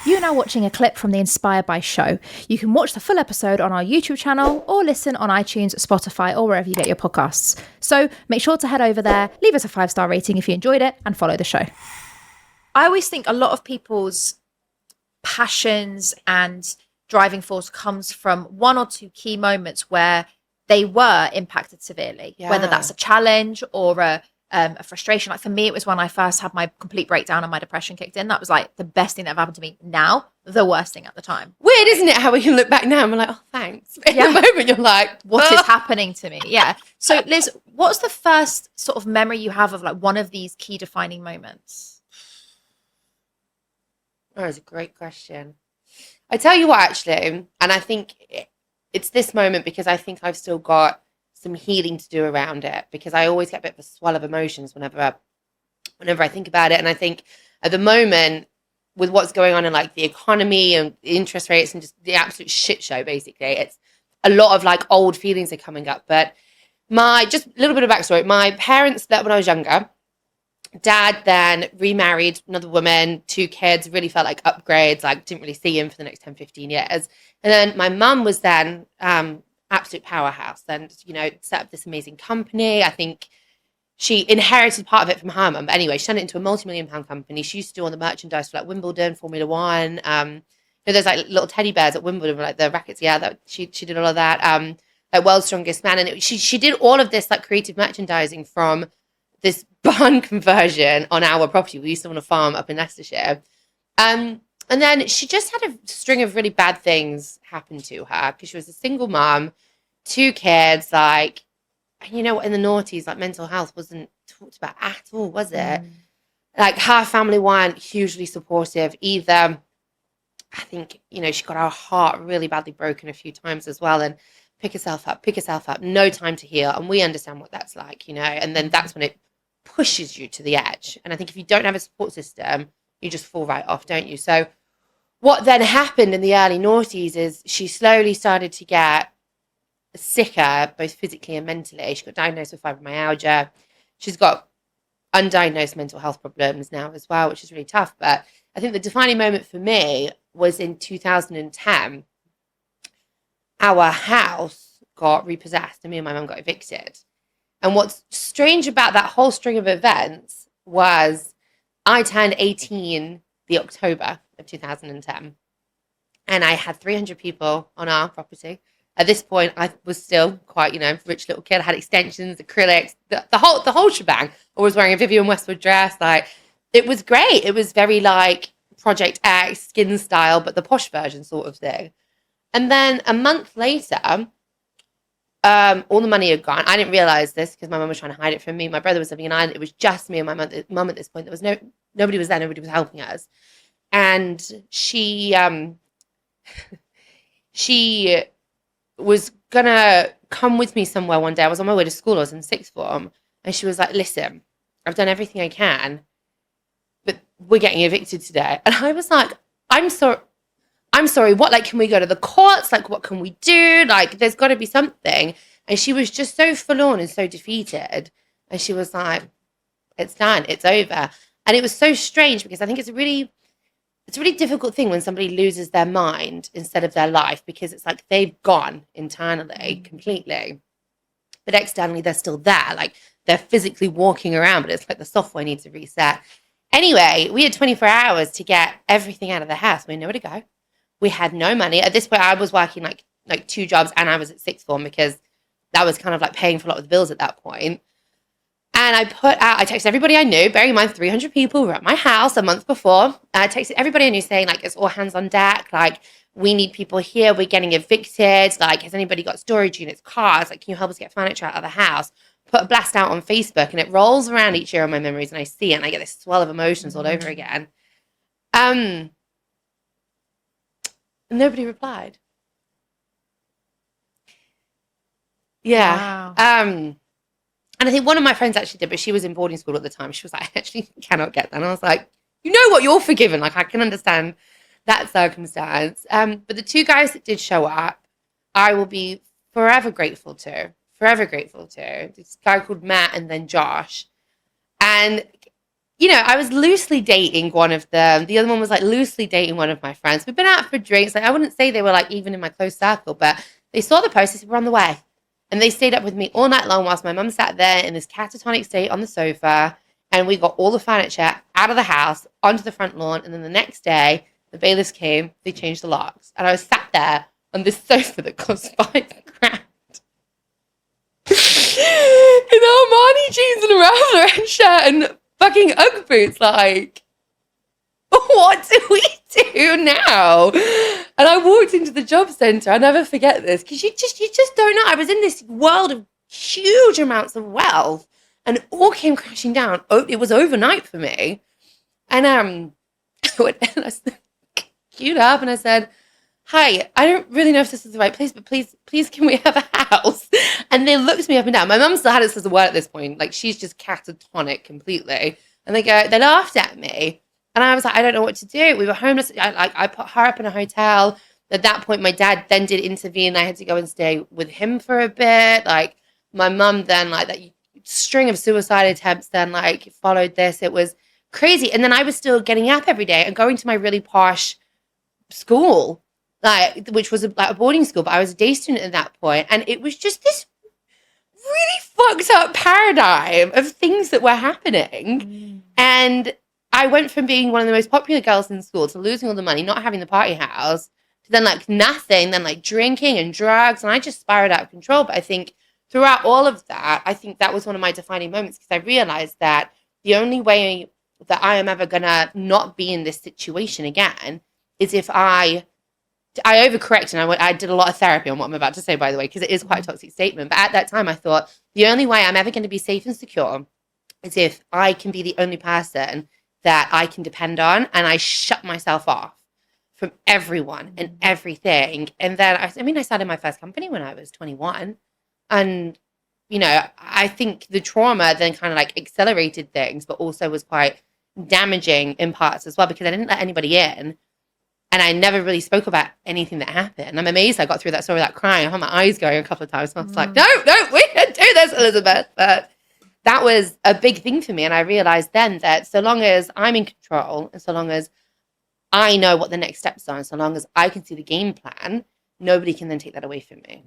You're now watching a clip from the Inspired by show. You can watch the full episode on our YouTube channel or listen on iTunes, Spotify, or wherever you get your podcasts. So make sure to head over there, leave us a 5-star rating if you enjoyed it, and follow the show. I always think a lot of people's passions and driving force comes from one or two key moments where they were impacted severely, whether that's a challenge or a frustration. Like for me, it was when I first had my complete breakdown and my depression kicked in. That was like the best thing that ever happened to me. Now, the worst thing at the time. Weird, isn't it? How we can look back now and we're like, oh, thanks. But in the moment, you're like, what is happening to me? Yeah. So Liz, what's the first sort of memory you have of like one of these key defining moments? Oh, that's a great question. I tell you what, actually, and I think it's this moment because I think I've still got some healing to do around it, because I always get a bit of a swell of emotions whenever I think about it. And I think at the moment, with what's going on in like the economy and the interest rates and just the absolute shit show, basically, it's a lot of like old feelings are coming up. But just a little bit of backstory. My parents, that when I was younger, dad then remarried another woman, 2 kids, really felt like upgrades, like didn't really see him for the next 10, 15 years. And then my mum was then absolute powerhouse and, set up this amazing company. I think she inherited part of it from her mum. But anyway, she turned it into a multi-million-pound company. She used to do all the merchandise for like Wimbledon, Formula One. There's like little teddy bears at Wimbledon, like the rackets. Yeah, that she did all of that. Like World's Strongest Man. And she did all of this like creative merchandising from this barn conversion on our property. We used to own a farm up in Leicestershire. And then she just had a string of really bad things happen to her because she was a single mom, 2 kids, like, in the noughties, like mental health wasn't talked about at all, was it? Like her family weren't hugely supportive either. I think, she got her heart really badly broken a few times as well, and pick herself up, no time to heal. And we understand what that's like, and then that's when it pushes you to the edge. And I think if you don't have a support system, you just fall right off, don't you? So what then happened in the early noughties is she slowly started to get sicker, both physically and mentally. She got diagnosed with fibromyalgia. She's got undiagnosed mental health problems now as well, which is really tough. But I think the defining moment for me was in 2010. Our house got repossessed and me and my mum got evicted. And what's strange about that whole string of events was I turned 18 the October of 2010. And I had 300 people on our property. At this point, I was still quite, rich little kid. I had extensions, acrylics, the whole shebang. I was wearing a Vivienne Westwood dress. Like, it was great. It was very like Project X, skin style, but the posh version sort of thing. And then a month later, all the money had gone. I didn't realize this because my mum was trying to hide it from me. My brother was living in Ireland. It was just me and my mum at this point. There was nobody was there. Nobody was helping us. And she was gonna come with me somewhere one day. I was on my way to school. I was in 6th form, and she was like, "Listen, I've done everything I can, but we're getting evicted today." And I was like, "I'm sorry, what, like, can we go to the courts? Like, what can we do? Like, there's got to be something." And she was just so forlorn and so defeated. And she was like, "It's done. It's over." And it was so strange because I think it's a really difficult thing when somebody loses their mind instead of their life, because it's like they've gone internally completely, but externally they're still there. Like, they're physically walking around, but it's like the software needs to reset. Anyway, we had 24 hours to get everything out of the house. We had nowhere to go. We had no money. At this point, I was working like 2 jobs, and I was at 6th form because that was kind of like paying for a lot of the bills at that point. And I texted everybody I knew, bearing in mind 300 people were at my house a month before. I texted everybody I knew saying, like, it's all hands on deck. Like, we need people here. We're getting evicted. Like, has anybody got storage units, cars? Like, can you help us get furniture out of the house? Put a blast out on Facebook, and it rolls around each year on my memories, and I see it, and I get this swell of emotions all over again. Nobody replied. Yeah. Wow. And I think one of my friends actually did, but she was in boarding school at the time. She was like, "I actually cannot get that." And I was like, "You know what? You're forgiven." Like, I can understand that circumstance. But the 2 guys that did show up, I will be forever grateful to. Forever grateful to. This guy called Matt and then Josh. And I was loosely dating one of them. The other one was like loosely dating one of my friends. We've been out for drinks. Like, I wouldn't say they were like even in my close circle, but they saw the post. They said, we're on the way. And they stayed up with me all night long whilst my mum sat there in this catatonic state on the sofa. And we got all the furniture out of the house onto the front lawn. And then the next day, the bailiffs came. They changed the locks. And I was sat there on this sofa that cost £5,000. In Armani jeans and a Ralph Lauren shirt and fucking Ugg boots, like, what do we do now? And I walked into the job centre. I'll never forget this, because you just don't know. I was in this world of huge amounts of wealth, and it all came crashing down. It was overnight for me. And I queued up and I said, hi, I don't really know if this is the right place, but please, can we have a house? And they looked me up and down. My mum still had it as a word at this point. Like, she's just catatonic completely. And they laughed at me. And I was like, I don't know what to do. We were homeless. I put her up in a hotel. At that point, my dad then did intervene. I had to go and stay with him for a bit. Like, my mum then, like, that string of suicide attempts then, like, followed this. It was crazy. And then I was still getting up every day and going to my really posh school, like, which was a boarding school, but I was a day student at that point. And it was just this really fucked up paradigm of things that were happening. And I went from being one of the most popular girls in school to losing all the money, not having the party house, to then like nothing, then like drinking and drugs. And I just spiraled out of control. But I think throughout all of that, I think that was one of my defining moments, because I realized that the only way that I am ever going to not be in this situation again is if I overcorrect, and I did a lot of therapy on what I'm about to say, by the way, because it is quite a toxic statement. But at that time, I thought the only way I'm ever going to be safe and secure is if I can be the only person that I can depend on, and I shut myself off from everyone and everything. And then, I started my first company when I was 21. And, I think the trauma then kind of like accelerated things, but also was quite damaging in parts as well, because I didn't let anybody in. And I never really spoke about anything that happened. I'm amazed I got through that story without crying. I had my eyes going a couple of times. So I was like, no, we can't do this, Elisabeth. But that was a big thing for me. And I realized then that so long as I'm in control, and so long as I know what the next steps are, and so long as I can see the game plan, nobody can then take that away from me.